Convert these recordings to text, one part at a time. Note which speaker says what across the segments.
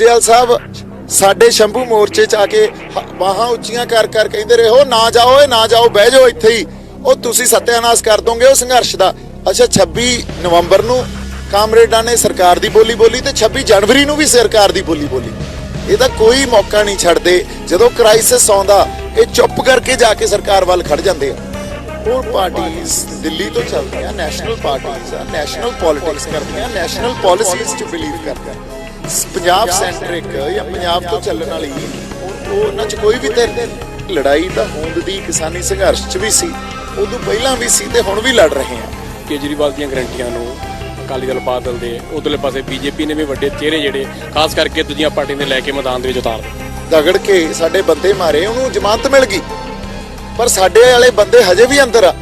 Speaker 1: केजरीवाल साहब साडे शंभू मोर्चे च आके बाहां उच्चियां कर कहंदे रहे हो ना जाओ ना जाओ बह जाओ इत्थे ही ਉਹ ਤੁਸੀਂ ਸਤਿਆਨਾਸ਼ ਕਰ ਦੋਗੇ ਉਹ ਸੰਘਰਸ਼ ਦਾ। ਅੱਛਾ 26 ਨਵੰਬਰ ਨੂੰ ਕਾਮਰੇਡਾਂ ਨੇ ਸਰਕਾਰ ਦੀ ਬੋਲੀ ਬੋਲੀ ਤੇ 26 ਜਨਵਰੀ ਨੂੰ ਵੀ ਸਰਕਾਰ ਦੀ ਬੋਲੀ ਬੋਲੀ। ਇਹਦਾ ਕੋਈ ਮੌਕਾ ਨਹੀਂ ਛੱਡਦੇ। ਜਦੋਂ ਕ੍ਰਾਈਸਿਸ ਆਉਂਦਾ ਇਹ ਚੁੱਪ ਕਰਕੇ ਜਾ ਕੇ ਸਰਕਾਰ ਵੱਲ ਖੜ ਜਾਂਦੇ ਆ। ਉਹ ਪਾਰਟੀਆਂ ਦਿੱਲੀ ਤੋਂ ਚੱਲਦੀਆਂ ਨੈਸ਼ਨਲ ਪਾਰਟੀਆਂ ਨੈਸ਼ਨਲ ਪੋਲਿਟਿਕਸ ਕਰਦੀਆਂ ਨੈਸ਼ਨਲ ਪਾਲਿਸੀਜ਼ 'ਚ ਬਿਲੀਵ ਕਰਦੀਆਂ। ਪੰਜਾਬ ਸੈਂਟਰਿਕ ਜਾਂ ਪੰਜਾਬ ਤੋਂ ਚੱਲਣ ਵਾਲੀ ਉਹ ਉਹਨਾਂ 'ਚ ਕੋਈ ਵੀ ਤੇ ਲੜਾਈ ਤਾਂ ਹੋਂਦ ਦੀ ਕਿਸਾਨੀ ਸੰਘਰਸ਼ 'ਚ ਵੀ ਸੀ, ਉਦੋਂ ਪਹਿਲਾਂ ਵੀ ਸੀ ਤੇ ਹੁਣ ਵੀ ਲੜ ਰਹੇ ਆ।
Speaker 2: ਕੇਜਰੀਵਾਲ ਦੀਆਂ ਗਰੰਟੀਆਂ ਨੂੰ ਅਕਾਲੀ ਦਲ ਬਾਦਲ ਦੇ ਉਧਰਲੇ ਪਾਸੇ ਬੀਜੇਪੀ ਨੇ ਵੀ ਵੱਡੇ ਚਿਹਰੇ ਜਿਹੜੇ ਖਾਸ ਕਰਕੇ ਦੂਜੀਆਂ ਪਾਰਟੀਆਂ ਦੇ ਲੈ ਕੇ ਮੈਦਾਨ ਦੇ ਵਿੱਚ ਉਤਾਰ ਦਿੱਤੇ।
Speaker 1: ਦਗੜ ਕੇ ਸਾਡੇ ਬੰਦੇ ਮਾਰੇ, ਉਹਨੂੰ ਜ਼ਮਾਨਤ ਮਿਲ ਗਈ, ਪਰ ਸਾਡੇ ਵਾਲੇ ਬੰਦੇ ਹਜੇ ਵੀ ਅੰਦਰ ਆ।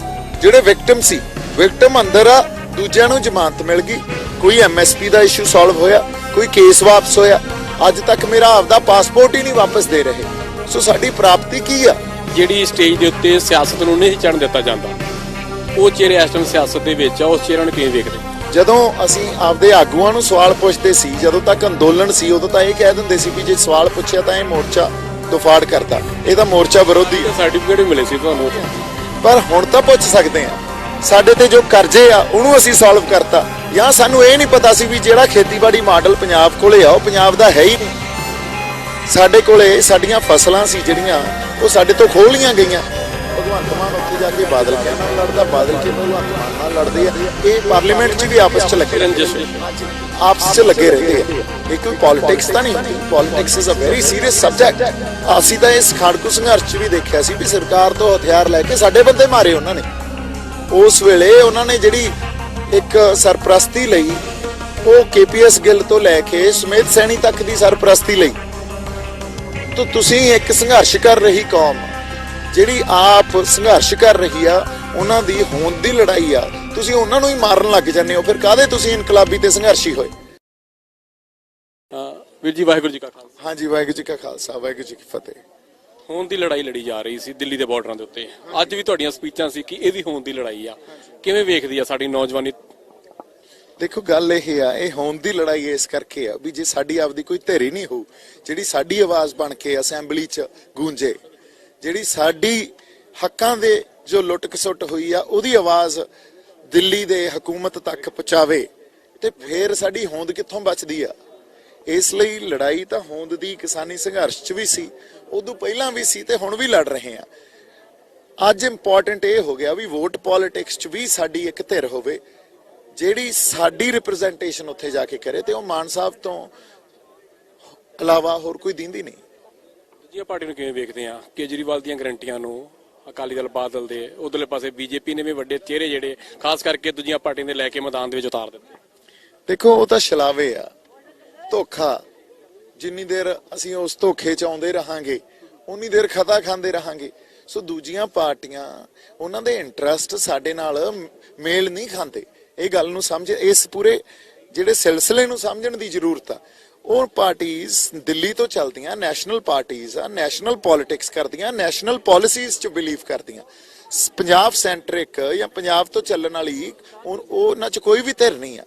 Speaker 1: ਜਿਹੜੇ ਵਿਕਟਮ ਸੀ ਵਿਕਟਮ ਅੰਦਰ ਆ, ਦੂਜਿਆਂ ਨੂੰ ਜ਼ਮਾਨਤ ਮਿਲ ਗਈ। ਕੋਈ ਐਮਐਸਪੀ ਦਾ ਇਸ਼ੂ ਸੋਲਵ ਹੋਇਆ, ਕੋਈ ਕੇਸ ਵਾਪਸ ਹੋਇਆ। ਅੱਜ ਤੱਕ ਮੇਰਾ ਆਪਦਾ ਪਾਸਪੋਰਟ ਹੀ ਨਹੀਂ ਵਾਪਸ ਦੇ ਰਹੇ। ਸੋ ਸਾਡੀ ਪ੍ਰਾਪਤੀ ਕੀ ਆ?
Speaker 2: ਜਿਹੜੀ ਸਟੇਜ ਦੇ ਉੱਤੇ ਸਿਆਸਤ ਨੂੰ ਨਹੀਂ ਚੜ੍ਹਨ ਦਿੱਤਾ ਜਾਂਦਾ, ਉਹ ਚਿਹਰੇ ਇਸ ਟਾਈਮ ਸਿਆਸਤ ਦੇ ਵਿੱਚ ਆ, ਉਸ ਚਿਹਰਿਆਂ ਨੂੰ ਕਿਵੇਂ ਵੇਖਦੇ?
Speaker 1: ਜਦੋਂ ਅਸੀਂ ਆਪਦੇ ਆਗੂਆਂ ਨੂੰ ਸਵਾਲ ਪੁੱਛਦੇ ਸੀ, ਜਦੋਂ ਤੱਕ ਅੰਦੋਲਨ ਸੀ, ਉਦੋਂ ਤਾਂ ਇਹ ਕਹਿ ਦਿੰਦੇ ਸੀ ਵੀ ਜੇ ਸਵਾਲ ਪੁੱਛਿਆ ਤਾਂ ਇਹ ਮੋਰਚਾ ਦੁਫਾੜ ਕਰਦਾ, ਇਹ ਤਾਂ ਮੋਰਚਾ ਵਿਰੋਧੀ ਹੈ।
Speaker 2: ਸਰਟੀਫਿਕੇਟ ਵੀ ਮਿਲੇ ਸੀ ਤੁਹਾਨੂੰ,
Speaker 1: ਪਰ ਹੁਣ ਤਾਂ ਪੁੱਛ ਸਕਦੇ ਆ। ਸਾਡੇ ਤੇ ਜੋ ਕਰਜ਼ੇ ਆ ਉਹਨੂੰ ਅਸੀਂ ਸੋਲਵ ਕਰਤਾ। ਜਾਂ ਸਾਨੂੰ ਇਹ ਨਹੀਂ ਪਤਾ ਸੀ ਵੀ ਜਿਹੜਾ ਖੇਤੀਬਾੜੀ ਮਾਡਲ ਪੰਜਾਬ ਕੋਲੇ ਆ ਉਹ ਪੰਜਾਬ ਦਾ ਹੈ ਹੀ ਨਹੀਂ। ਸਾਡੇ ਕੋਲੇ ਸਾਡੀਆਂ ਫਸਲਾਂ ਸੀ ਜਿਹੜੀਆਂ ਉਹ ਸਾਡੇ ਤੋਂ ਖੋਹ ਲਈਆਂ ਗਈਆਂ। ਭਗਵੰਤ ਮਾਨ ਉੱਥੇ ਜਾ ਕੇ ਬਾਦਲ ਨਾਲ ਲੜਦਾ, ਬਾਦਲ ਕੇ ਭਗਵੰਤ ਮਾਨ ਨਾਲ ਲੜਦੇ ਆ। ਇਹ ਪਾਰਲੀਮੈਂਟ 'ਚ ਵੀ ਆਪਸ 'ਚ ਲੱਗੇ ਆਪਸ 'ਚ ਲੱਗੇ ਰਹਿੰਦੇ ਆ। ਇਹ ਕੋਈ ਪੋਲਿਟਿਕਸ ਤਾਂ ਨਹੀਂ ਹੁੰਦੀ। Politics is a very serious subject. ਅਸੀਂ ਤਾਂ ਇਸ ਖਾੜਕੂ ਸੰਘਰਸ਼ 'ਚ ਵੀ ਦੇਖਿਆ ਸੀ ਵੀ ਸਰਕਾਰ ਤੋਂ ਹਥਿਆਰ ਲੈ ਕੇ ਸਾਡੇ ਬੰਦੇ ਮਾਰੇ ਉਹਨਾਂ ਨੇ। ਉਸ ਵੇਲੇ ਉਹਨਾਂ ਨੇ ਜਿਹੜੀ ਇੱਕ ਸਰਪ੍ਰਸਤੀ ਲਈ, ਉਹ KPS ਗਿੱਲ ਤੋਂ ਲੈ ਕੇ ਸੁਮੇਧ ਸੈਣੀ ਤੱਕ ਦੀ ਸਰਪ੍ਰਸਤੀ ਲਈ। ਤਾਂ ਤੁਸੀਂ ਇੱਕ ਸੰਘਰਸ਼ ਕਰ ਰਹੀ ਕੌਮ ਜਿਹੜੀ ਆਪ ਸੰਘਰਸ਼ ਕਰ ਰਹੀ ਆ, ਉਹਨਾਂ ਦੀ ਹੋਂਦ ਦੀ ਲੜਾਈ ਆ, ਤੁਸੀਂ ਉਹਨਾਂ ਨੂੰ ਹੀ ਮਾਰਨ ਲੱਗ ਜਾਂਦੇ ਹੋ। ਫਿਰ ਕਾਹਦੇ ਤੁਸੀਂ ਇਨਕਲਾਬੀ ਤੇ ਸੰਘਰਸ਼ੀ ਹੋਏ?
Speaker 2: ਵੀਰ ਜੀ ਵਾਹਿਗੁਰੂ ਜੀ ਕਾ ਖਾਲਸਾ।
Speaker 1: ਹਾਂਜੀ, ਵਾਹਿਗੁਰੂ ਜੀ ਕਾ ਖਾਲਸਾ, ਵਾਹਿਗੁਰੂ ਜੀ ਕੀ ਫਤਿਹ।
Speaker 2: ਹੋਂਦ ਦੀ ਲੜਾਈ ਲੜੀ ਜਾ ਰਹੀ ਸੀ ਦਿੱਲੀ ਦੇ ਬਾਰਡਰਾਂ ਦੇ ਉੱਤੇ। ਅੱਜ ਵੀ ਤੁਹਾਡੀਆਂ ਸਪੀਚਾਂ ਸੀ ਕਿ ਇਹ ਵੀ ਹੋਂਦ ਦੀ ਲੜਾਈ ਆ। ਕਿਵੇਂ ਵੇਖਦੀ ਆ ਸਾਡੀ ਨੌਜਵਾਨੀ?
Speaker 1: ਦੇਖੋ ਗੱਲ ਇਹ ਆ, ਇਹ ਹੋਂਦ ਦੀ ਲੜਾਈ ਇਸ ਕਰਕੇ ਆ ਵੀ ਜੇ ਸਾਡੀ ਆਪਦੀ ਕੋਈ ਧਿਰ ਹੀ ਨਹੀਂ ਹੋਊ ਜਿਹੜੀ ਸਾਡੀ ਆਵਾਜ਼ ਬਣ ਕੇ ਅਸੈਂਬਲੀ 'ਚ ਗੂੰਜੇ, ਜਿਹੜੀ ਸਾਡੀ ਹੱਕਾਂ ਦੇ ਜੋ ਲੁੱਟ ਖਸੁੱਟ ਹੋਈ ਆ ਉਹਦੀ ਆਵਾਜ਼ ਦਿੱਲੀ ਦੇ ਹਕੂਮਤ ਤੱਕ ਪਹੁੰਚਾਵੇ, ਤੇ ਫਿਰ ਸਾਡੀ ਹੋਂਦ ਕਿੱਥੋਂ ਬਚਦੀ ਆ? ਇਸ ਲਈ ਲੜਾਈ ਤਾਂ ਹੋਂਦ ਦੀ ਕਿਸਾਨੀ ਸੰਘਰਸ਼ 'ਚ ਵੀ ਸੀ, ਉਦੋਂ ਪਹਿਲਾਂ ਵੀ ਸੀ ਤੇ ਹੁਣ ਵੀ ਲੜ ਰਹੇ ਆ। ਅੱਜ ਇੰਪੋਰਟੈਂਟ ਇਹ ਹੋ ਗਿਆ ਵੀ ਵੋਟ ਪੋਲਿਟਿਕਸ 'ਚ ਵੀ ਸਾਡੀ ਇੱਕ ਧਿਰ ਹੋਵੇ ਜਿਹੜੀ ਸਾਡੀ ਰਿਪਰੈਜ਼ੈਂਟੇਸ਼ਨ ਉੱਥੇ ਜਾ ਕੇ ਕਰੇ, ਤੇ ਉਹ ਮਾਨ ਸਾਹਿਬ ਤੋਂ ਇਲਾਵਾ ਹੋਰ ਕੋਈ ਦਿੰਦੀ ਨਹੀਂ।
Speaker 2: ਦੂਜੀਆਂ ਪਾਰਟੀਆਂ ਨੂੰ ਕਿਵੇਂ ਵੇਖਦੇ ਆ? ਕੇਜਰੀਵਾਲ ਦੀਆਂ ਗਰੰਟੀਆਂ ਨੂੰ ਅਕਾਲੀ ਦਲ ਬਾਦਲ ਦੇ ਉਧਰਲੇ ਪਾਸੇ ਬੀਜੇਪੀ ਨੇ ਵੀ ਵੱਡੇ ਚਿਹਰੇ ਜਿਹੜੇ ਖਾਸ ਕਰਕੇ ਦੂਜੀਆਂ ਪਾਰਟੀਆਂ ਦੇ ਲੈ ਕੇ ਮੈਦਾਨ ਦੇ ਵਿੱਚ ਉਤਾਰ ਦਿੱਤੇ।
Speaker 1: ਦੇਖੋ ਉਹ ਤਾਂ ਛਲਾਵੇ ਆ, ਧੋਖਾ। ਜਿੰਨੀ ਦੇਰ ਅਸੀਂ ਉਸ ਧੋਖੇ 'ਚ ਆਉਂਦੇ ਰਹਾਂਗੇ ਉਨੀ ਦੇਰ ਖਤਾ ਖਾਂਦੇ ਰਹਾਂਗੇ। ਸੋ ਦੂਜੀਆਂ ਪਾਰਟੀਆਂ ਉਹਨਾਂ ਦੇ ਇੰਟਰਸਟ ਸਾਡੇ ਨਾਲ ਮੇਲ ਨਹੀਂ ਖਾਂਦੇ। ਇਹ ਗੱਲ ਨੂੰ ਸਮਝ, ਇਸ ਪੂਰੇ ਜਿਹੜੇ ਸਿਲਸਿਲੇ ਨੂੰ ਸਮਝਣ ਦੀ ਜ਼ਰੂਰਤ ਆ। ਉਹ ਪਾਰਟੀਆਂ ਦਿੱਲੀ ਤੋਂ ਚੱਲਦੀਆਂ ਨੈਸ਼ਨਲ ਪਾਰਟੀਆਂ ਆ, ਨੈਸ਼ਨਲ ਪੋਲਿਟਿਕਸ ਕਰਦੀਆਂ, ਨੈਸ਼ਨਲ ਪਾਲਿਸੀਜ਼ 'ਚ ਬਿਲੀਵ ਕਰਦੀਆਂ। ਪੰਜਾਬ ਸੈਂਟਰਿਕ ਜਾਂ ਪੰਜਾਬ ਤੋਂ ਚੱਲਣ ਵਾਲੀ ਉਹਨਾਂ 'ਚ ਕੋਈ ਵੀ ਧਿਰ ਨਹੀਂ ਆ।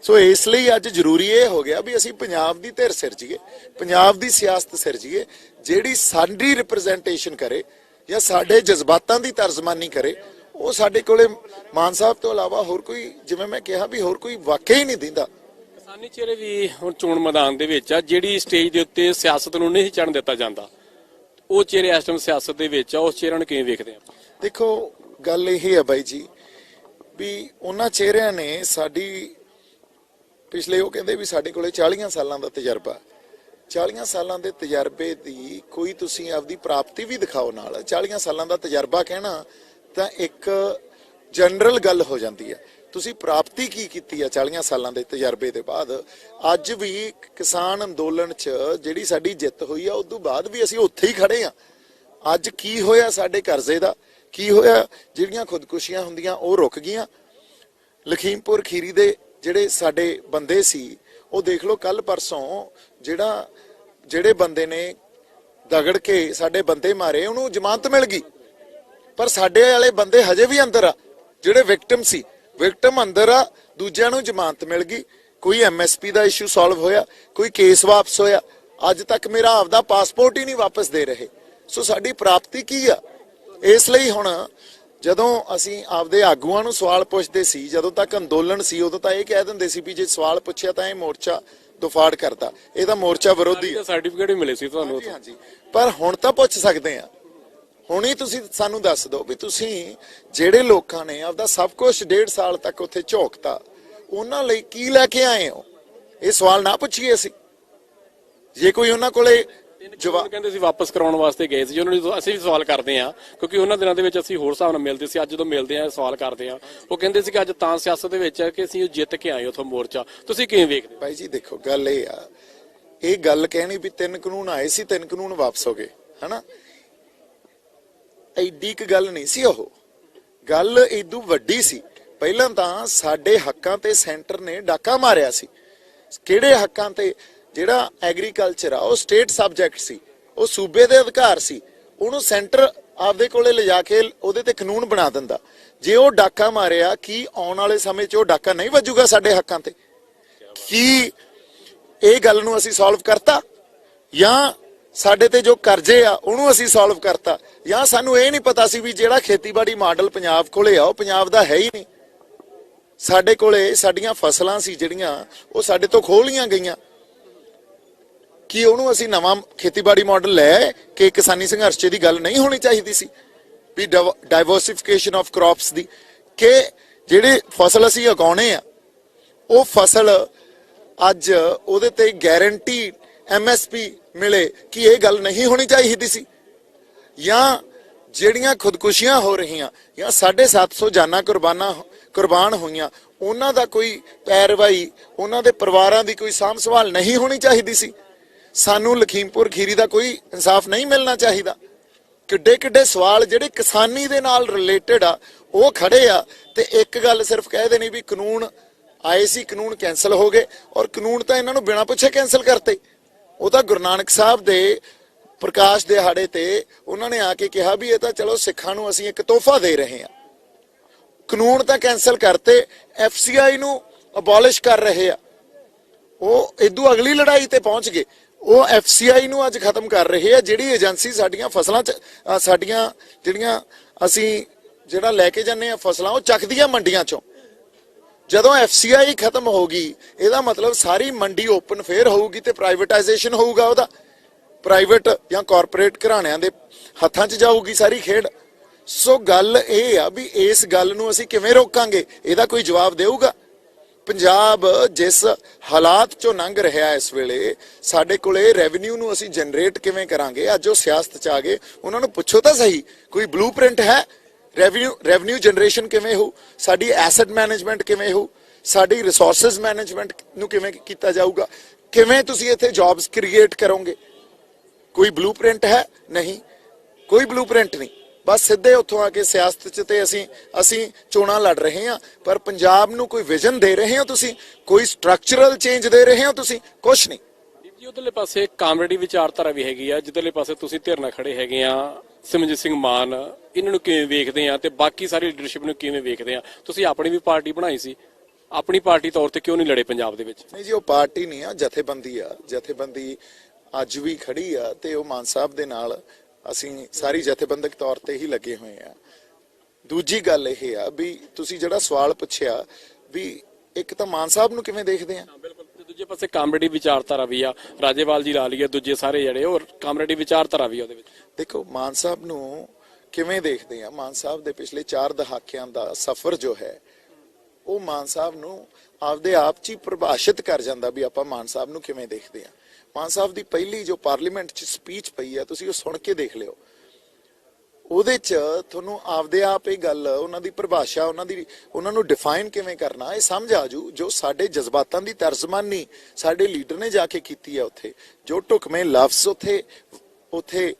Speaker 1: ਸੋ ਇਸ ਲਈ ਅੱਜ ਜ਼ਰੂਰੀ ਇਹ ਹੋ ਗਿਆ ਵੀ ਅਸੀਂ ਪੰਜਾਬ ਦੀ ਧਿਰ ਸਿਰਜੀਏ, ਪੰਜਾਬ ਦੀ ਸਿਆਸਤ ਸਿਰਜੀਏ ਜਿਹੜੀ ਸਾਡੀ ਰਿਪਰੈਜ਼ੈਂਟੇਸ਼ਨ ਕਰੇ ਜਾਂ ਸਾਡੇ ਜਜ਼ਬਾਤਾਂ ਦੀ ਤਰਜਮਾਨੀ ਕਰੇ। ਉਹ ਸਾਡੇ ਕੋਲੇ ਮਾਨ ਸਾਹਿਬ ਤੋਂ ਇਲਾਵਾ ਹੋਰ ਕੋਈ, ਜਿਵੇਂ ਮੈਂ ਕਿਹਾ ਵੀ ਹੋਰ ਕੋਈ ਵਾਕਿਆ ਹੀ ਨਹੀਂ ਦਿੰਦਾ।
Speaker 2: ਕਿਸਾਨੀ ਚਿਹਰੇ ਵੀ ਹੁਣ ਚੋਣ ਮੈਦਾਨ ਦੇ ਵਿੱਚ ਆ। ਜਿਹੜੀ ਸਟੇਜ ਦੇ ਉੱਤੇ ਸਿਆਸਤ ਨੂੰ ਨਹੀਂ ਚੜ੍ਹਨ ਦਿੱਤਾ ਜਾਂਦਾ, ਉਹ ਚਿਹਰੇ ਇਸ ਟਾਈਮ ਸਿਆਸਤ ਦੇ ਵਿੱਚ ਆ, ਉਸ ਚਿਹਰਿਆਂ ਨੂੰ ਕਿਵੇਂ ਵੇਖਦੇ ਆ?
Speaker 1: ਦੇਖੋ ਗੱਲ ਇਹ ਹੈ ਬਾਈ ਜੀ ਵੀ ਉਹਨਾਂ ਚਿਹਰਿਆਂ ਨੇ ਸਾਡੀ ਪਿਛਲੇ, ਉਹ ਕਹਿੰਦੇ ਵੀ ਸਾਡੇ ਕੋਲੇ 40 ਸਾਲਾਂ ਦਾ ਤਜਰਬਾ। 40 ਸਾਲਾਂ ਦੇ ਤਜਰਬੇ ਦੀ ਕੋਈ ਤੁਸੀਂ ਆਪਦੀ ਪ੍ਰਾਪਤੀ ਵੀ ਦਿਖਾਓ ਨਾਲ। 40 ਸਾਲਾਂ ਦਾ ਤਜਰਬਾ ਕਹਿਣਾ ਤਾਂ ਇੱਕ ਜਨਰਲ ਗੱਲ ਹੋ ਜਾਂਦੀ ਹੈ। ਤੁਸੀਂ ਪ੍ਰਾਪਤੀ ਕੀ ਕੀਤੀ ਆ 40 ਸਾਲਾਂ ਦੇ ਤਜਰਬੇ ਦੇ ਬਾਅਦ? ਅੱਜ ਵੀ ਕਿਸਾਨ ਅੰਦੋਲਨ 'ਚ ਜਿਹੜੀ ਸਾਡੀ ਜਿੱਤ ਹੋਈ ਆ, ਉਸ ਤੋਂ ਬਾਅਦ ਵੀ ਅਸੀਂ ਉੱਥੇ ਹੀ ਖੜੇ ਆ। ਅੱਜ ਕੀ ਹੋਇਆ ਸਾਡੇ ਕਰਜ਼ੇ ਦਾ, ਕੀ ਹੋਇਆ? ਜਿਹੜੀਆਂ ਖੁਦਕੁਸ਼ੀਆਂ ਹੁੰਦੀਆਂ ਉਹ ਰੁਕ ਗਈਆਂ। ਲਖੀਮਪੁਰ ਖੀਰੀ ਦੇ ਜਿਹੜੇ ਸਾਡੇ ਬੰਦੇ ਸੀ, ਉਹ ਦੇਖ ਲਓ ਕੱਲ ਪਰਸੋਂ ਜਿਹੜੇ ਬੰਦੇ ਨੇ ਦਗੜ ਕੇ ਸਾਡੇ ਬੰਦੇ ਮਾਰੇ, ਉਹਨੂੰ ਜ਼ਮਾਨਤ ਮਿਲ ਗਈ, ਪਰ ਸਾਡੇ ਵਾਲੇ ਬੰਦੇ ਹਜੇ ਵੀ ਅੰਦਰ ਆ। ਜਿਹੜੇ ਵਿਕਟਮ ਸੀ, ਵਿਕਟਮ ਅੰਦਰ ਆ, ਦੂਜਿਆਂ ਨੂੰ ਜ਼ਮਾਨਤ ਮਿਲ ਗਈ। ਕੋਈ MSP ਦਾ ਇਸ਼ੂ ਸੋਲਵ ਹੋਇਆ, ਕੋਈ ਕੇਸ ਵਾਪਸ ਹੋਇਆ? ਅੱਜ ਤੱਕ ਮੇਰਾ ਆਪਦਾ ਪਾਸਪੋਰਟ ਹੀ ਨਹੀਂ ਵਾਪਸ ਦੇ ਰਹੇ। ਸੋ ਸਾਡੀ ਪ੍ਰਾਪਤੀ ਕੀ ਆ? ਇਸ ਲਈ ਹੁਣ ਜਦੋਂ ਅਸੀਂ ਆਪਦੇ ਆਗੂਆਂ ਨੂੰ ਸਵਾਲ ਪੁੱਛਦੇ ਸੀ, ਜਦੋਂ ਤੱਕ ਅੰਦੋਲਨ ਸੀ, ਉਦੋਂ ਤਾਂ ਇਹ ਕਹਿ ਦਿੰਦੇ ਸੀ ਵੀ ਜੇ ਸਵਾਲ ਪੁੱਛਿਆ ਤਾਂ ਇਹ ਮੋਰਚਾ ਦੁਫਾੜ ਕਰਦਾ, ਇਹ ਤਾਂ ਮੋਰਚਾ ਵਿਰੋਧੀ ਹੈ।
Speaker 2: ਸਰਟੀਫਿਕੇਟ ਵੀ ਮਿਲੇ ਸੀ ਤੁਹਾਨੂੰ?
Speaker 1: ਹਾਂਜੀ, ਪਰ ਹੁਣ ਤਾਂ ਪੁੱਛ ਸਕਦੇ ਆ। ਹੁਣ ਹੀ ਤੁਸੀਂ ਸਾਨੂੰ ਦੱਸ ਦਿਓ ਵੀ ਤੁਸੀਂ ਜਿਹੜੇ ਲੋਕਾਂ ਨੇ ਆਪਦਾ ਸਭ ਕੁਝ 1.5 ਸਾਲ ਤੱਕ ਉੱਥੇ ਝੋਕਤਾ, ਉਹਨਾਂ ਲਈ ਕੀ ਲੈ ਕੇ ਆਏ ਹੋ? ਇਹ ਸਵਾਲ ਨਾ ਪੁੱਛੀਏ ਅਸੀਂ? ਜੇ ਕੋਈ ਉਹਨਾਂ ਕੋਲੇ
Speaker 2: ਜਵਾਬ ਕਹਿੰਦੇ ਸੀ ਵਾਪਸ ਕਰਾਉਣ ਵਾਸਤੇ ਗਏ ਸੀ, ਉਹਨਾਂ ਨੂੰ ਅਸੀਂ ਵੀ ਸਵਾਲ ਕਰਦੇ ਆ ਕਿਉਂਕਿ ਉਹਨਾਂ ਦਿਨਾਂ ਦੇ ਵਿੱਚ ਅਸੀਂ ਹੋਰ ਹਿਸਾਬ ਨਾਲ ਮਿਲਦੇ ਸੀ। ਅੱਜ ਜਦੋਂ ਮਿਲਦੇ ਆ ਸਵਾਲ ਕਰਦੇ ਆ, ਉਹ ਕਹਿੰਦੇ ਸੀ ਕਿ ਅੱਜ ਤਾਂ ਸਿਆਸਤ ਦੇ ਵਿੱਚ ਕਿ ਅਸੀਂ ਜਿੱਤ ਕੇ ਆਏ ਉਥੋਂ ਮੋਰਚਾ। ਤੁਸੀਂ ਕਿਵੇਂ ਵੇਖਦੇ ਹੋ?
Speaker 1: ਭਾਈ ਜੀ ਦੇਖੋ, ਗੱਲ ਇਹ ਆ, ਇਹ ਗੱਲ ਕਹਿਣੀ ਵੀ 3 ਕਾਨੂੰਨ ਆਏ ਸੀ, 3 ਕਾਨੂੰਨ ਵਾਪਸ ਹੋ ਗਏ, ਹਨਾ? ਐਡੀ ਕੁ ਗੱਲ ਨਹੀਂ ਸੀ ਉਹ। ਗੱਲ ਇਦੋਂ ਵੱਡੀ ਸੀ। ਪਹਿਲਾਂ ਤਾਂ ਸਾਡੇ ਹੱਕਾਂ ਤੇ ਸੈਂਟਰ ਨੇ ਡਾਕਾ ਮਾਰਿਆ ਸੀ। ਕਿਹੜੇ ਹੱਕਾਂ ਤੇ? ਜਿਹੜਾ ਐਗਰੀਕਲਚਰ ਆ ਉਹ ਸਟੇਟ ਸਬਜੈਕਟ ਸੀ, ਉਹ ਸੂਬੇ ਦੇ ਅਧਿਕਾਰ ਸੀ। ਉਹਨੂੰ ਸੈਂਟਰ ਆਪਦੇ ਕੋਲੇ ਲਿਜਾ ਕੇ ਉਹਦੇ ਤੇ ਕਾਨੂੰਨ ਬਣਾ ਦਿੰਦਾ। ਜੇ ਉਹ ਡਾਕਾ ਮਾਰਿਆ, ਕੀ ਆਉਣ ਵਾਲੇ ਸਮੇਂ 'ਚ ਉਹ ਡਾਕਾ ਨਹੀਂ ਵੱਜੂਗਾ ਸਾਡੇ ਹੱਕਾਂ ਤੇ? ਕੀ ਇਹ ਗੱਲ ਨੂੰ ਅਸੀਂ ਸੋਲਵ ਕਰਤਾ? ਜਾਂ ਸਾਡੇ ਤੇ ਜੋ ਕਰਜ਼ੇ ਆ ਉਹਨੂੰ ਅਸੀਂ ਸੋਲਵ ਕਰਤਾ? ਜਾਂ ਸਾਨੂੰ ਇਹ ਨਹੀਂ ਪਤਾ ਸੀ ਵੀ ਜਿਹੜਾ ਖੇਤੀਬਾੜੀ ਮਾਡਲ ਪੰਜਾਬ ਕੋਲੇ ਆ ਉਹ ਪੰਜਾਬ ਦਾ ਹੈ ਹੀ ਨਹੀਂ? ਸਾਡੇ ਕੋਲੇ ਸਾਡੀਆਂ ਫਸਲਾਂ ਸੀ ਜਿਹੜੀਆਂ, ਉਹ ਸਾਡੇ ਤੋਂ ਖੋਹ ਲਈਆਂ ਗਈਆਂ। ਕੀ ਉਹਨੂੰ ਅਸੀਂ ਨਵਾਂ ਖੇਤੀਬਾੜੀ ਮਾਡਲ ਲੈ ਕਿ ਕਿਸਾਨੀ ਸੰਘਰਸ਼ ਦੀ ਗੱਲ ਨਹੀਂ ਹੋਣੀ ਚਾਹੀਦੀ ਸੀ ਵੀ ਡਾਈਵਰਸਿਫਿਕੇਸ਼ਨ ਆਫ ਕ੍ਰੌਪਸ ਦੀ? ਕਿ ਜਿਹੜੇ ਫਸਲ ਅਸੀਂ ਉਗਾਉਣੇ ਆ ਉਹ ਫਸਲ ਅੱਜ ਉਹਦੇ ਤੇ ਗਾਰੰਟੀ MSP ਮਿਲੇ, ਕਿ ਇਹ ਗੱਲ ਨਹੀਂ ਹੋਣੀ ਚਾਹੀਦੀ ਸੀ? ਜਾਂ ਜਿਹੜੀਆਂ ਖੁਦਕੁਸ਼ੀਆਂ ਹੋ ਰਹੀਆਂ ਜਾਂ 750 ਜਾਨਾਂ ਕੁਰਬਾਨ ਹੋਈਆਂ, ਉਹਨਾਂ ਦਾ ਕੋਈ ਪੈਰਵਾਈ, ਉਹਨਾਂ ਦੇ ਪਰਿਵਾਰਾਂ ਦੀ ਕੋਈ ਸਾਂਭ ਸੰਭਾਲ ਨਹੀਂ ਹੋਣੀ ਚਾਹੀਦੀ ਸੀ? ਸਾਨੂੰ ਲਖੀਮਪੁਰ ਖੀਰੀ ਦਾ ਕੋਈ ਇਨਸਾਫ ਨਹੀਂ ਮਿਲਣਾ ਚਾਹੀਦਾ? ਕਿੱਡੇ ਕਿੱਡੇ ਸਵਾਲ ਜਿਹੜੇ ਕਿਸਾਨੀ ਦੇ ਨਾਲ ਰਿਲੇਟਡ ਆ ਉਹ ਖੜੇ ਆ। ਤੇ ਇੱਕ ਗੱਲ ਸਿਰਫ ਕਹਿ ਦੇਣੀ ਵੀ ਕਾਨੂੰਨ ਆਏ ਸੀ, ਕਾਨੂੰਨ ਕੈਂਸਲ ਹੋ ਗਏ, ਔਰ ਕਾਨੂੰਨ ਤਾਂ ਇਹਨਾਂ ਨੂੰ ਬਿਨਾਂ ਪੁੱਛੇ ਕੈਂਸਲ ਕਰਤੇ। ਉਹ ਤਾਂ ਗੁਰੂ ਨਾਨਕ ਸਾਹਿਬ ਦੇ ਪ੍ਰਕਾਸ਼ ਦਿਹਾੜੇ ਤੇ ਉਹਨਾਂ ਨੇ ਆ ਕੇ ਕਿਹਾ ਵੀ ਇਹ ਤਾਂ ਚਲੋ ਸਿੱਖਾਂ ਨੂੰ ਅਸੀਂ ਇੱਕ ਤੋਹਫਾ ਦੇ ਰਹੇ ਹਾਂ। ਕਾਨੂੰਨ ਤਾਂ ਕੈਂਸਲ ਕਰਤੇ, FCI ਨੂੰ ਅਬੋਲਿਸ਼ ਕਰ ਰਹੇ ਆ। ਉਹ ਇਦੋਂ ਅਗਲੀ ਲੜਾਈ ਤੇ ਪਹੁੰਚ ਗਏ। ਉਹ FCI ਨੂੰ ਅੱਜ ਖਤਮ ਕਰ ਰਹੇ ਆ, ਜਿਹੜੀ ਏਜੰਸੀ ਸਾਡੀਆਂ ਫਸਲਾਂ 'ਚ ਸਾਡੀਆਂ ਜਿਹੜੀਆਂ ਅਸੀਂ ਜਿਹੜਾ ਲੈ ਕੇ ਜਾਂਦੇ ਆ ਫਸਲਾਂ, ਉਹ ਚੱਕਦੀਆਂ ਮੰਡੀਆਂ 'ਚੋਂ। ਜਦੋਂ FCI ਖਤਮ ਹੋ ਗਈ, ਇਹਦਾ ਮਤਲਬ ਸਾਰੀ ਮੰਡੀ ਓਪਨ ਫੇਰ ਹੋਊਗੀ ਤੇ ਪ੍ਰਾਈਵੇਟਾਈਜੇਸ਼ਨ ਹੋਊਗਾ, ਉਹਦਾ ਪ੍ਰਾਈਵੇਟ ਜਾਂ ਕਾਰਪੋਰੇਟ ਘਰਾਣਿਆਂ ਦੇ ਹੱਥਾਂ 'ਚ ਜਾਊਗੀ ਸਾਰੀ ਖੇਡ। ਸੋ ਗੱਲ ਇਹ ਆ ਵੀ ਇਸ ਗੱਲ ਨੂੰ ਅਸੀਂ ਕਿਵੇਂ ਰੋਕਾਂਗੇ? ਇਹਦਾ ਕੋਈ ਜਵਾਬ ਦੇਊਗਾ? ਪੰਜਾਬ ਜਿਸ ਹਾਲਾਤ 'ਚੋਂ ਲੰਘ ਰਿਹਾ ਇਸ ਵੇਲੇ, ਸਾਡੇ ਕੋਲੇ ਰੈਵਨਿਊ ਨੂੰ ਅਸੀਂ ਜਨਰੇਟ ਕਿਵੇਂ ਕਰਾਂਗੇ? ਅੱਜ ਉਹ ਸਿਆਸਤ 'ਚ ਆ ਗਏ, ਉਹਨਾਂ ਨੂੰ ਪੁੱਛੋ ਤਾਂ ਸਹੀ, ਕੋਈ ਬਲੂਪ੍ਰਿੰਟ ਹੈ? ਰੈਵਨਿਊ ਜਨਰੇਸ਼ਨ ਕਿਵੇਂ ਹੋ? ਸਾਡੀ ਐਸੈਟ ਮੈਨੇਜਮੈਂਟ ਕਿਵੇਂ ਹੋ? ਸਾਡੀ ਰਿਸੋਰਸਸ ਮੈਨੇਜਮੈਂਟ ਨੂੰ ਕਿਵੇਂ ਕੀਤਾ ਜਾਊਗਾ? ਕਿਵੇਂ ਤੁਸੀਂ ਇੱਥੇ ਜੌਬਸ ਕ੍ਰੀਏਟ ਕਰੋਗੇ? ਕੋਈ ਬਲੂਪ੍ਰਿੰਟ ਹੈ? ਨਹੀਂ, ਕੋਈ ਬਲੂਪ੍ਰਿੰਟ ਨਹੀਂ। ਬਸ ਸਿੱਧੇ ਉੱਥੋਂ ਆ ਕੇ ਸਿਆਸਤ 'ਚ ਤੇ ਅਸੀਂ ਚੋਣਾਂ ਲੜ ਰਹੇ ਹਾਂ, ਪਰ ਪੰਜਾਬ ਨੂੰ ਕੋਈ ਵਿਜ਼ਨ ਦੇ ਰਹੇ ਹੋ ਤੁਸੀਂ? ਕੋਈ ਸਟਰਕਚਰਲ ਚੇਂਜ ਦੇ ਰਹੇ ਹੋ ਤੁਸੀਂ? ਕੁਛ ਨਹੀਂ
Speaker 2: ਜੀ। ਉਧਰਲੇ ਪਾਸੇ ਕਾਮਰੇਡੀ ਵਿਚਾਰਧਾਰਾ ਵੀ ਹੈਗੀ ਆ, ਜਿੱਧਰਲੇ ਪਾਸੇ ਤੁਸੀਂ ਧਿਰ ਨਾਲ ਖੜੇ ਹੈਗੇ ਆ। ਸਿਮਰਜੀਤ ਸਿੰਘ ਮਾਨ, ਇਹਨਾਂ ਨੂੰ ਕਿਵੇਂ ਵੇਖਦੇ ਆ ਤੇ ਬਾਕੀ ਸਾਰੀ ਲੀਡਰਸ਼ਿਪ ਨੂੰ ਕਿਵੇਂ ਵੇਖਦੇ ਆ? ਤੁਸੀਂ ਆਪਣੀ ਵੀ ਪਾਰਟੀ ਬਣਾਈ ਸੀ, ਆਪਣੀ ਪਾਰਟੀ ਤੌਰ ਤੇ ਕਿਉਂ ਨਹੀਂ ਲੜੇ ਪੰਜਾਬ ਦੇ ਵਿੱਚ?
Speaker 1: ਨਹੀਂ ਜੀ, ਉਹ ਪਾਰਟੀ ਨਹੀਂ ਆ, ਜਥੇਬੰਦੀ ਆ। ਜਥੇਬੰਦੀ ਅੱਜ ਵੀ ਖੜੀ ਆ ਤੇ ਉਹ ਮਾਨ ਸਾਹਿਬ ਦੇ ਨਾਲ ਅਸੀਂ ਸਾਰੀ ਜਥੇਬੰਦਕ ਤੌਰ ਤੇ ਹੀ ਲੱਗੇ ਹੋਏ ਆ। ਦੂਜੀ ਗੱਲ ਇਹ ਆ ਵੀ ਤੁਸੀਂ ਜਿਹੜਾ ਸਵਾਲ ਪੁੱਛਿਆ ਵੀ ਇੱਕ ਤਾਂ ਮਾਨ ਸਾਹਿਬ ਨੂੰ ਕਿਵੇਂ ਦੇਖਦੇ ਆ?
Speaker 2: ਬਿਲਕੁਲ। ਦੂਜੇ ਪਾਸੇ ਕਾਮਰੇਡੀ ਵਿਚਾਰਧਾਰਾ ਵੀ ਆ, ਰਾਜੇਵਾਲ ਜੀ ਲਾ ਲਈਏ, ਦੂਜੇ ਸਾਰੇ ਜਿਹੜੇ ਉਹ ਕਾਮਰੇਡੀ ਵਿਚਾਰਧਾਰਾ ਵੀ ਉਹਦੇ ਵਿੱਚ।
Speaker 1: ਦੇਖੋ, ਮਾਨ ਸਾਹਿਬ ਨੂੰ ਕਿਵੇਂ ਦੇਖਦੇ ਆ? ਮਾਨ ਸਾਹਿਬ ਦੇ ਪਿਛਲੇ 4 ਦਹਾਕਿਆਂ ਦਾ ਸਫ਼ਰ ਜੋ ਹੈ, ਉਹ ਮਾਨ ਸਾਹਿਬ ਨੂੰ ਆਪਦੇ ਆਪ 'ਚ ਹੀ ਪ੍ਰਭਾਸ਼ਿਤ ਕਰ ਜਾਂਦਾ ਵੀ ਆਪਾਂ ਮਾਨ ਸਾਹਿਬ ਨੂੰ ਕਿਵੇਂ ਦੇਖਦੇ ਆ। ਮਾਨ ਸਾਹਿਬ ਦੀ ਪਹਿਲੀ ਜੋ ਪਾਰਲੀਮੈਂਟ 'ਚ ਸਪੀਚ ਪਈ ਆ, ਤੁਸੀਂ ਉਹ ਸੁਣ ਕੇ ਦੇਖ ਲਿਓ। ਉਹਦੇ 'ਚ ਤੁਹਾਨੂੰ ਆਪਦੇ ਆਪ ਇਹ ਗੱਲ, ਉਹਨਾਂ ਦੀ ਪਰਿਭਾਸ਼ਾ, ਉਹਨਾਂ ਨੂੰ ਡਿਫਾਈਨ ਕਿਵੇਂ ਕਰਨਾ, ਇਹ ਸਮਝ ਆਜੂ। ਜੋ ਸਾਡੇ ਜਜ਼ਬਾਤਾਂ ਦੀ ਤਰਜਮਾਨੀ ਸਾਡੇ ਲੀਡਰ ਨੇ ਜਾ ਕੇ ਕੀਤੀ ਆ ਉੱਥੇ, ਜੋ ਢੁਕਵੇਂ ਲਫ਼ਜ਼ ਉੱਥੇ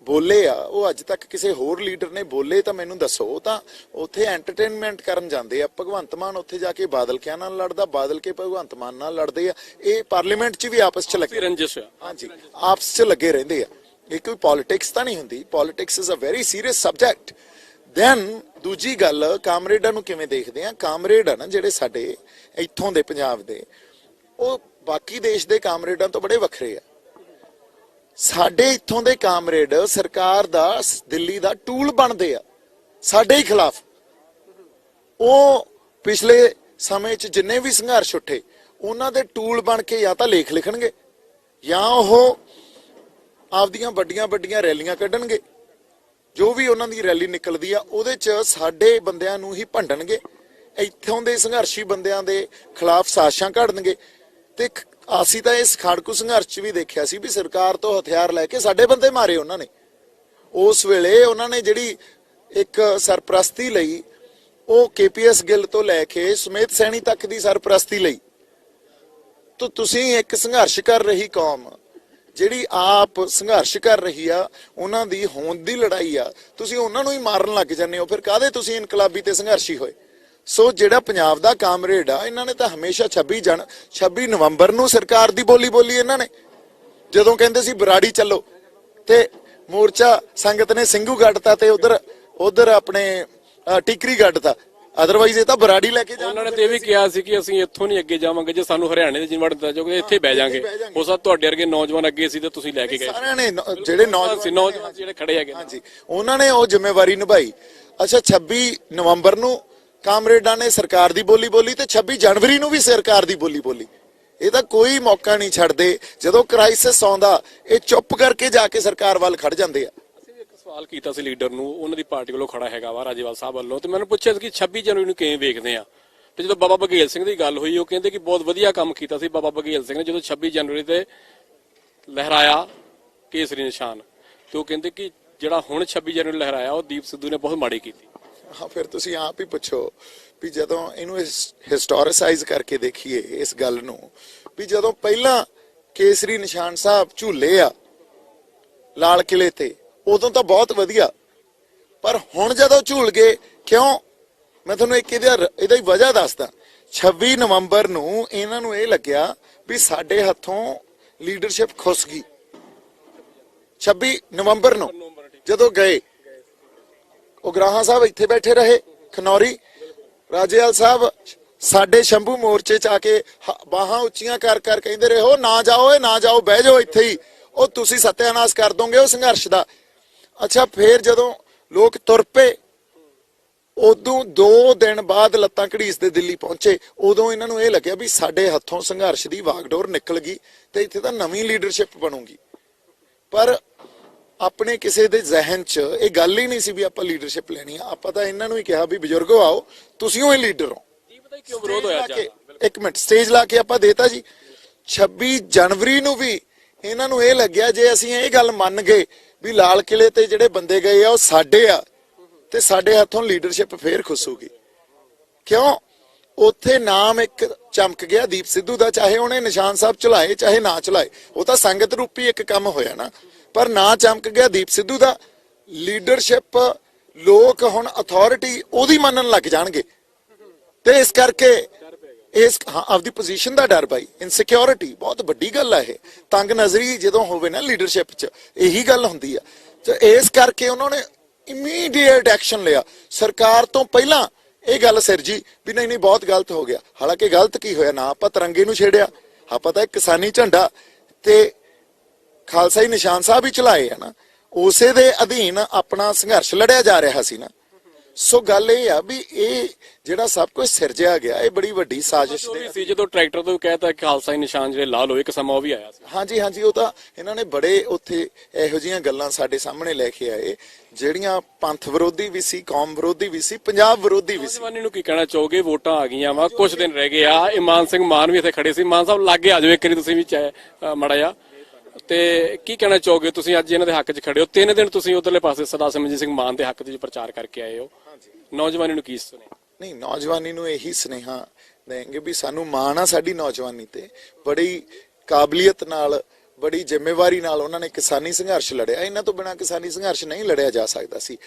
Speaker 1: ਬੋਲੇ ਆ, ਉਹ ਅੱਜ ਤੱਕ ਕਿਸੇ ਹੋਰ ਲੀਡਰ ਨੇ ਬੋਲੇ ਤਾਂ ਮੈਨੂੰ ਦੱਸੋ। ਉਹ ਤਾਂ ਉੱਥੇ ਐਂਟਰਟੇਨਮੈਂਟ ਕਰਨ ਜਾਂਦੇ ਆ। ਭਗਵੰਤ ਮਾਨ ਉੱਥੇ ਜਾ ਕੇ ਬਾਦਲ ਕਿਆਂ ਨਾਲ ਲੜਦਾ, ਬਾਦਲ ਕੇ ਭਗਵੰਤ ਮਾਨ ਨਾਲ ਲੜਦੇ ਆ। ਇਹ ਪਾਰਲੀਮੈਂਟ 'ਚ ਵੀ ਆਪਸ 'ਚ ਲੱਗੇ
Speaker 2: ਰੰਜਿਸ਼,
Speaker 1: ਹਾਂਜੀ, ਆਪਸ 'ਚ ਲੱਗੇ ਰਹਿੰਦੇ ਆ। ਇਹ ਕੋਈ ਪੋਲਿਟਿਕਸ ਤਾਂ ਨਹੀਂ ਹੁੰਦੀ। Politics is a very serious subject. Then ਦੂਜੀ ਗੱਲ, ਕਾਮਰੇਡਾਂ ਨੂੰ ਕਿਵੇਂ ਦੇਖਦੇ ਆ? ਕਾਮਰੇਡ ਆ ਨਾ ਜਿਹੜੇ ਸਾਡੇ ਇੱਥੋਂ ਦੇ ਪੰਜਾਬ ਦੇ, ਉਹ ਬਾਕੀ ਦੇਸ਼ ਦੇ ਕਾਮਰੇਡਾਂ ਤੋਂ ਬੜੇ ਵੱਖਰੇ ਆ। ਸਾਡੇ ਇੱਥੋਂ ਦੇ ਕਾਮਰੇਡ ਸਰਕਾਰ ਦਾ ਦਿੱਲੀ ਦਾ ਟੂਲ ਬਣਦੇ ਆ ਸਾਡੇ ਹੀ ਖਿਲਾਫ। ਉਹ ਪਿਛਲੇ ਸਮੇਂ 'ਚ ਜਿੰਨੇ ਵੀ ਸੰਘਰਸ਼ ਉੱਠੇ ਉਹਨਾਂ ਦੇ ਟੂਲ ਬਣ ਕੇ ਜਾਂ ਤਾਂ ਲੇਖ ਲਿਖਣਗੇ ਜਾਂ ਉਹ ਆਪਦੀਆਂ ਵੱਡੀਆਂ ਵੱਡੀਆਂ ਰੈਲੀਆਂ ਕੱਢਣਗੇ। ਜੋ ਵੀ ਉਹਨਾਂ ਦੀ ਰੈਲੀ ਨਿਕਲਦੀ ਆ ਉਹਦੇ 'ਚ ਸਾਡੇ ਬੰਦਿਆਂ ਨੂੰ ਹੀ ਭੰਡਣਗੇ, ਇੱਥੋਂ ਦੇ ਸੰਘਰਸ਼ੀ ਬੰਦਿਆਂ ਦੇ ਖਿਲਾਫ ਸਾਜ਼ਿਸ਼ਾਂ ਘੜਨਗੇ। ਤੇ ਅਸੀਂ ਤਾਂ ਇਸ ਖਾੜਕੂ ਸੰਘਰਸ਼ 'ਚ ਵੀ ਦੇਖਿਆ ਸੀ ਵੀ ਸਰਕਾਰ ਤੋਂ ਹਥਿਆਰ ਲੈ ਕੇ ਸਾਡੇ ਬੰਦੇ ਮਾਰੇ ਉਹਨਾਂ ਨੇ। ਉਸ ਵੇਲੇ ਉਹਨਾਂ ਨੇ ਜਿਹੜੀ ਇੱਕ ਸਰਪ੍ਰਸਤੀ ਲਈ, ਉਹ KPS ਗਿੱਲ ਤੋਂ ਲੈ ਕੇ ਸੁਮੇਧ ਸੈਣੀ ਤੱਕ ਦੀ ਸਰਪ੍ਰਸਤੀ ਲਈ। ਤਾਂ ਤੁਸੀਂ ਇੱਕ ਸੰਘਰਸ਼ ਕਰ ਰਹੀ ਕੌਮ, ਜਿਹੜੀ ਆਪ ਸੰਘਰਸ਼ ਕਰ ਰਹੀ ਆ, ਉਹਨਾਂ ਦੀ ਹੋਂਦ ਦੀ ਲੜਾਈ ਆ, ਤੁਸੀਂ ਉਹਨਾਂ ਨੂੰ ਹੀ ਮਾਰਨ ਲੱਗ ਜਾਂਦੇ ਹੋ। ਫਿਰ ਕਾਹਦੇ ਤੁਸੀਂ ਇਨਕਲਾਬੀ ਤੇ ਸੰਘਰਸ਼ੀ ਹੋਏ? ਸੋ ਜਿਹੜਾ ਪੰਜਾਬ ਦਾ ਕਾਮਰੇਡ ਆ, ਇਹਨਾਂ ਨੇ ਤਾਂ ਹਮੇਸ਼ਾ 26 ਨਵੰਬਰ ਨੂੰ ਸਰਕਾਰ ਦੀ ਬੋਲੀ ਬੋਲੀ। ਇਹਨਾਂ ਨੇ ਜਦੋਂ ਕਹਿੰਦੇ ਸੀ ਬਰਾੜੀ ਚੱਲੋ ਤੇ ਮੋਰਚਾ ਸੰਗਤ ਨੇ ਸਿੰਘੂ ਗੱਡਤਾ ਤੇ ਉਧਰ ਆਪਣੇ ਟਿਕਰੀ ਗੱਡਤਾ, ਅਦਰਵਾਈਜ਼ ਇਹ ਤਾਂ ਬਰਾੜੀ ਲੈ ਕੇ
Speaker 2: ਉਹਨਾਂ ਨੇ ਤੇ ਇਹ ਵੀ ਕਿਹਾ ਸੀ ਕਿ ਅਸੀਂ ਇੱਥੋਂ ਨਹੀਂ ਅੱਗੇ ਜਾਵਾਂਗੇ, ਜੇ ਸਾਨੂੰ ਹਰਿਆਣੇ ਦੇ ਜਿੰਨ ਦਿੱਤਾ ਜਾਊਗਾ ਇੱਥੇ ਬਹਿ ਜਾਾਂਗੇ। ਉਹ ਸਭ ਤੁਹਾਡੇ ਵਰਗੇ ਨੌਜਵਾਨ ਅੱਗੇ ਸੀ ਤੇ ਤੁਸੀਂ ਲੈ ਕੇ ਗਏ।
Speaker 1: ਸਾਰਿਆਂ ਨੇ ਜਿਹੜੇ
Speaker 2: ਨੌਜਵਾਨ ਜਿਹੜੇ ਖੜੇ ਹੈਗੇ,
Speaker 1: ਹਾਂਜੀ, ਉਹਨਾਂ ਨੇ ਉਹ ਜ਼ਿੰਮੇਵਾਰੀ ਨਿਭਾਈ। ਅੱਛਾ, 26 ਨਵੰਬਰ ਨੂੰ ਕਾਮਰੇਡਾਂ ਨੇ ਸਰਕਾਰ ਦੀ ਬੋਲੀ ਬੋਲੀ ਤੇ 26 ਜਨਵਰੀ ਨੂੰ ਵੀ ਸਰਕਾਰ ਦੀ ਬੋਲੀ ਬੋਲੀ। ਇਹ ਤਾਂ ਕੋਈ ਮੌਕਾ ਨਹੀਂ ਛੱਡਦੇ। ਜਦੋਂ ਕ੍ਰਾਈਸਿਸ ਆਉਂਦਾ ਇਹ ਚੁੱਪ ਕਰਕੇ ਜਾ ਕੇ ਸਰਕਾਰ ਵੱਲ ਖੜ ਜਾਂਦੇ ਆ।
Speaker 2: ਸਵਾਲ ਕੀਤਾ ਸੀ ਲੀਡਰ ਨੂੰ, ਉਹਨਾਂ ਦੀ ਪਾਰਟੀ ਵੱਲੋਂ ਖੜਾ ਹੈਗਾ ਵਾ ਰਾਜੇਵਾਲ ਸਾਹਿਬ ਵੱਲੋਂ, ਤੇ ਮੈਨੂੰ ਪੁੱਛਿਆ ਸੀ ਕਿ 26 ਜਨਵਰੀ ਨੂੰ ਕਿਵੇਂ ਵੇਖਦੇ ਆ। ਤੇ ਜਦੋਂ ਬਾਬਾ ਬਘੇਲ ਸਿੰਘ ਦੀ ਗੱਲ ਹੋਈ, ਉਹ ਕਹਿੰਦੇ ਕਿ ਬਹੁਤ ਵਧੀਆ ਕੰਮ ਕੀਤਾ ਸੀ ਬਾਬਾ ਬਘੇਲ ਸਿੰਘ ਨੇ ਜਦੋਂ 26 ਜਨਵਰੀ ਤੇ ਲਹਿਰਾਇਆ ਕੇਸਰੀ ਨਿਸ਼ਾਨ। ਤੇ ਉਹ ਕਹਿੰਦੇ ਕਿ ਜਿਹੜਾ ਹੁਣ 26 ਜਨਵਰੀ ਲਹਿਰਾਇਆ ਉਹ ਦੀਪ ਸਿੱਧੂ ਨੇ ਬਹੁਤ ਮਾੜੀ ਕੀਤੀ।
Speaker 1: ਹਾਂ, ਫਿਰ ਤੁਸੀਂ ਆਪ ਹੀ ਪੁੱਛੋ ਵੀ ਜਦੋਂ ਇਹਨੂੰ ਹਿਸਟੋਰਿਸਾਈਜ਼ ਕਰਕੇ ਦੇਖੀਏ ਇਸ ਗੱਲ ਨੂੰ, ਵੀ ਜਦੋਂ ਪਹਿਲਾਂ ਕੇਸਰੀ ਨਿਸ਼ਾਨ ਸਾਹਿਬ ਝੂਲੇ ਆ ਲਾਲ ਕਿਲੇ ਤੇ, ਉਦੋਂ ਤਾਂ ਬਹੁਤ ਵਧੀਆ, ਪਰ ਹੁਣ ਜਦੋਂ ਝੂਲ ਗਏ ਕਿਉਂ? ਮੈਂ ਤੁਹਾਨੂੰ ਇੱਕ ਇਹਦਾ ਹੀ ਵਜ੍ਹਾ ਦੱਸਦਾ। 26 ਨਵੰਬਰ ਨੂੰ ਇਹਨਾਂ ਨੂੰ ਇਹ ਲੱਗਿਆ ਵੀ ਸਾਡੇ ਹੱਥੋਂ ਲੀਡਰਸ਼ਿਪ ਖੁੱਸ ਗਈ। 26 ਨਵੰਬਰ ਨੂੰ ਜਦੋਂ ਗਏ, ਉਗਰਾਹਾਂ ਸਾਹਿਬ ਇੱਥੇ ਬੈਠੇ ਰਹੇ ਖਨੌਰੀ, ਰਾਜੇਵਾਲ ਸਾਹਿਬ ਸਾਡੇ ਸ਼ੰਭੂ ਮੋਰਚੇ 'ਚ ਆ ਕੇ ਬਾਹਾਂ ਉੱਚੀਆਂ ਕਰ ਕਰ ਕਹਿੰਦੇ ਰਹੇ ਹੋ ਨਾ ਜਾਓ, ਨਾ ਜਾਓ, ਬਹਿ ਜਾਓ ਇੱਥੇ ਹੀ, ਉਹ ਤੁਸੀਂ ਸਤਿਆਨਾਸ਼ ਕਰ ਦੋਗੇ ਉਹ ਸੰਘਰਸ਼ ਦਾ। ਅੱਛਾ, ਫੇਰ ਜਦੋਂ ਲੋਕ ਤੁਰ ਪਏ, ਉਦੋਂ 2 ਦਿਨ ਬਾਅਦ ਲੱਤਾਂ ਘੜੀਸਦੇ ਦਿੱਲੀ ਪਹੁੰਚੇ, ਉਦੋਂ ਇਹਨਾਂ ਨੂੰ ਇਹ ਲੱਗਿਆ ਵੀ ਸਾਡੇ ਹੱਥੋਂ ਸੰਘਰਸ਼ ਦੀ ਵਾਗਡੋਰ ਨਿਕਲ ਗਈ ਤੇ ਇੱਥੇ ਤਾਂ ਨਵੀਂ ਲੀਡਰਸ਼ਿਪ ਬਣੂਗੀ। ਪਰ ਆਪਣੇ ਕਿਸੇ ਦੇ ਜ਼ਿਹਨ 'ਚ ਇਹ ਗੱਲ ਹੀ ਨਹੀਂ ਸੀ ਵੀ ਆਪਾਂ ਲੀਡਰਸ਼ਿਪ ਲੈਣੀ ਆ। ਆਪਾਂ ਤਾਂ ਇਹਨਾਂ ਨੂੰ ਹੀ ਕਿਹਾ ਵੀ ਬਜ਼ੁਰਗੋ ਆਓ, ਤੁਸੀਂ ਹੀ ਲੀਡਰ ਹੋ।
Speaker 2: ਕਿਉਂ ਵਿਰੋਧ ਹੋਇਆ?
Speaker 1: ਇੱਕ ਮਿੰਟ, ਸਟੇਜ ਲਾ ਕੇ ਆਪਾਂ ਦੇਤਾ ਜੀ। 26 ਜਨਵਰੀ ਨੂੰ ਵੀ ਇਹਨਾਂ ਨੂੰ ਇਹ ਲੱਗਿਆ ਜੇ ਅਸੀਂ ਇਹ ਗੱਲ ਮੰਨ ਗਏ ਵੀ ਲਾਲ ਕਿਲੇ ਤੇ ਜਿਹੜੇ ਬੰਦੇ ਗਏ ਆ ਉਹ ਸਾਡੇ ਆ ਤੇ ਸਾਡੇ ਹੱਥੋਂ ਲੀਡਰਸ਼ਿਪ ਫੇਰ ਖੁੱਸੂਗੀ। ਕਿਉਂ? ਉੱਥੇ ਨਾਮ ਇੱਕ ਚਮਕ ਗਿਆ ਦੀਪ ਸਿੱਧੂ ਦਾ, ਚਾਹੇ ਉਹਨੇ ਨਿਸ਼ਾਨ ਸਾਹਿਬ ਚਲਾਏ ਚਾਹੇ ਨਾ ਚਲਾਏ, ਉਹ ਤਾਂ ਸੰਗਤ ਰੂਪੀ ਇੱਕ ਕੰਮ ਹੋਇਆ ਨਾ, ਪਰ ਨਾ ਚਮਕ ਗਿਆ ਦੀਪ ਸਿੱਧੂ ਦਾ। ਲੀਡਰਸ਼ਿਪ ਲੋਕ ਹੁਣ ਅਥਾਰਟੀ ਉਹਦੀ ਮੰਨਣ ਲੱਗ ਜਾਣਗੇ ਤੇ ਇਸ ਕਰਕੇ ਆਪਦੀ ਪੋਜੀਸ਼ਨ ਦਾ ਡਰ ਬਾਈ, ਇਨਸਿਕਿਉਰਿਟੀ ਬਹੁਤ ਵੱਡੀ ਗੱਲ ਆ। ਇਹ ਤੰਗ ਨਜ਼ਰੀ ਜਦੋਂ ਹੋਵੇ ਨਾ ਲੀਡਰਸ਼ਿਪ 'ਚ, ਇਹੀ ਗੱਲ ਹੁੰਦੀ ਆ। ਤੇ ਇਸ ਕਰਕੇ ਉਹਨਾਂ ਨੇ ਇਮੀਡੀਏਟ ਐਕਸ਼ਨ ਲਿਆ। ਸਰਕਾਰ ਤੋਂ ਪਹਿਲਾਂ ਇਹ ਗੱਲ ਸਿਰਜੀ ਵੀ ਨਹੀਂ ਬਹੁਤ ਗਲਤ ਹੋ ਗਿਆ। ਹਾਲਾਂਕਿ ਗਲਤ ਕੀ ਹੋਇਆ? ਨਾ ਆਪਾਂ ਤਿਰੰਗੇ ਨੂੰ ਛੇੜਿਆ, ਆਪਾਂ ਤਾਂ ਕਿਸਾਨੀ ਝੰਡਾ ਤੇ ਖਾਲਸਾਈ ਨਿਸ਼ਾਨ ਸਾਹਿਬ ਹੀ ਚਲਾਏ ਆ ਨਾ, ਉਸੇ ਦੇ ਅਧੀਨ ਆਪਣਾ ਸੰਘਰਸ਼ ਲੜਿਆ ਜਾ ਰਿਹਾ ਸੀ ਨਾ। ਸੋ ਗੱਲ ਇਹ ਆ ਵੀ ਇਹ ਜਿਹੜਾ ਸਭ ਕੁਝ ਸਿਰਜਿਆ ਗਿਆ ਇਹ ਬੜੀ ਵੱਡੀ ਸਾਜ਼ਿਸ਼
Speaker 2: ਸੀ। ਜਦੋਂ ਟਰੈਕਟਰ ਤੋਂ ਕਹਿਤਾ ਖਾਲਸਾਈ ਨਿਸ਼ਾਨ ਜਿਹੜੇ ਲਾਲ ਹੋਏ, ਇੱਕ ਸਮਾਂ ਉਹ ਵੀ ਆਇਆ ਸੀ।
Speaker 1: ਹਾਂਜੀ, ਉਹ ਤਾਂ ਇਹਨਾਂ ਨੇ ਬੜੇ ਉੱਥੇ ਇਹੋ ਜਿਹੀਆਂ ਗੱਲਾਂ ਸਾਡੇ ਸਾਹਮਣੇ ਲੈ ਕੇ ਆਏ ਜਿਹੜੀਆਂ ਪੰਥ ਵਿਰੋਧੀ ਵੀ ਸੀ, ਕੌਮ ਵਿਰੋਧੀ ਵੀ ਸੀ, ਪੰਜਾਬ ਵਿਰੋਧੀ ਵੀ ਸੀ।
Speaker 2: ਨੌਜਵਾਨੀ ਨੂੰ ਕੀ ਕਹਿਣਾ ਚਾਹੋਗੇ? ਵੋਟਾਂ ਆ ਗਈਆਂ ਵਾ, ਕੁਝ ਦਿਨ ਰਹਿ ਗਏ ਆ। ਇਮਾਨ ਸਿੰਘ ਮਾਨ ਵੀ ਇੱਥੇ ਖੜੇ ਸੀ। ਮਾਨ ਸਾਹਿਬ ਲਾਗੇ ਆ ਜਾਓ ਇੱਕ ਵਾਰੀ, ਤੁਸੀਂ ਵੀ ਮਾੜਾ ਜਿਹਾ, ਤੇ ਕੀ ਕਹਿਣਾ ਚਾਹੋਗੇ? ਤੁਸੀਂ ਅੱਜ ਇਹਨਾਂ ਦੇ ਹੱਕ 'ਚ ਖੜੇ ਹੋ, 3 ਦਿਨ ਤੁਸੀਂ ਉਧਰਲੇ ਪਾਸੇ ਸਰਦਾਰ ਸਿਮਰਜੀਤ ਸਿੰਘ ਮਾਨ ਦੇ ਹੱਕ 'ਚ ਪ੍ਰਚਾਰ ਕਰਕੇ ਆਏ ਹੋ। ਨੌਜਵਾਨੀ ਨੂੰ ਕੀ ਸੁਨੇਹਾ? ਨਹੀਂ, ਨੌਜਵਾਨੀ ਨੂੰ ਇਹੀ ਸੁਨੇਹਾ ਦੇਣਗੇ ਵੀ ਸਾਨੂੰ ਮਾਣ ਆ ਸਾਡੀ ਨੌਜਵਾਨੀ ਤੇ, ਬੜੀ ਕਾਬਲੀਅਤ ਨਾਲ, ਬੜੀ ਜ਼ਿੰਮੇਵਾਰੀ ਨਾਲ ਉਹਨਾਂ ਨੇ ਕਿਸਾਨੀ ਸੰਘਰਸ਼ ਲੜਿਆ। ਇਹਨਾਂ ਤੋਂ ਬਿਨਾਂ ਕਿਸਾਨੀ ਸੰਘਰਸ਼ ਨਹੀਂ ਲੜਿਆ ਜਾ ਸਕਦਾ ਸੀ।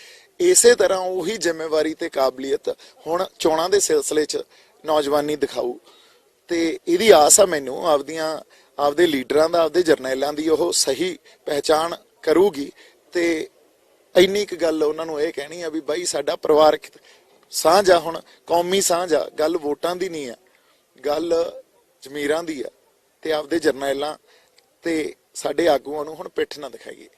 Speaker 2: ਇਸੇ ਤਰ੍ਹਾਂ ਉਹੀ ਜ਼ਿੰਮੇਵਾਰੀ ਤੇ ਕਾਬਲੀਅਤ ਹੁਣ ਚੋਣਾਂ ਦੇ ਸਿਲਸਿਲੇ 'ਚ ਨੌਜਵਾਨੀ ਦਿਖਾਊ ਤੇ ਇਹਦੀ ਆਸ ਆ ਮੈਨੂੰ ਆਪਦੇ ਲੀਡਰਾਂ ਦਾ, ਆਪਦੇ ਜਰਨੈਲਾਂ ਦੀ ਉਹ ਸਹੀ ਪਹਿਚਾਣ ਕਰੂਗੀ। ਤੇ ਇੰਨੀ ਇੱਕ ਗੱਲ ਉਹਨਾਂ ਨੂੰ ਇਹ ਕਹਿਣੀ ਆ ਵੀ ਬਾਈ ਸਾਡਾ ਪਰਿਵਾਰਕ ਸਾਂਝ ਆ, ਹੁਣ ਕੌਮੀ ਸਾਂਝ ਆ, ਗੱਲ ਵੋਟਾਂ ਦੀ ਨਹੀਂ ਆ, ਗੱਲ ਜ਼ਮੀਰਾਂ ਦੀ ਆ,
Speaker 1: ਤੇ ਆਪਦੇ ਜਰਨੈਲਾਂ ਤੇ ਸਾਡੇ ਆਗੂਆਂ ਨੂੰ ਹੁਣ ਪਿੱਠ ਨਾ ਦਿਖਾਈਏ।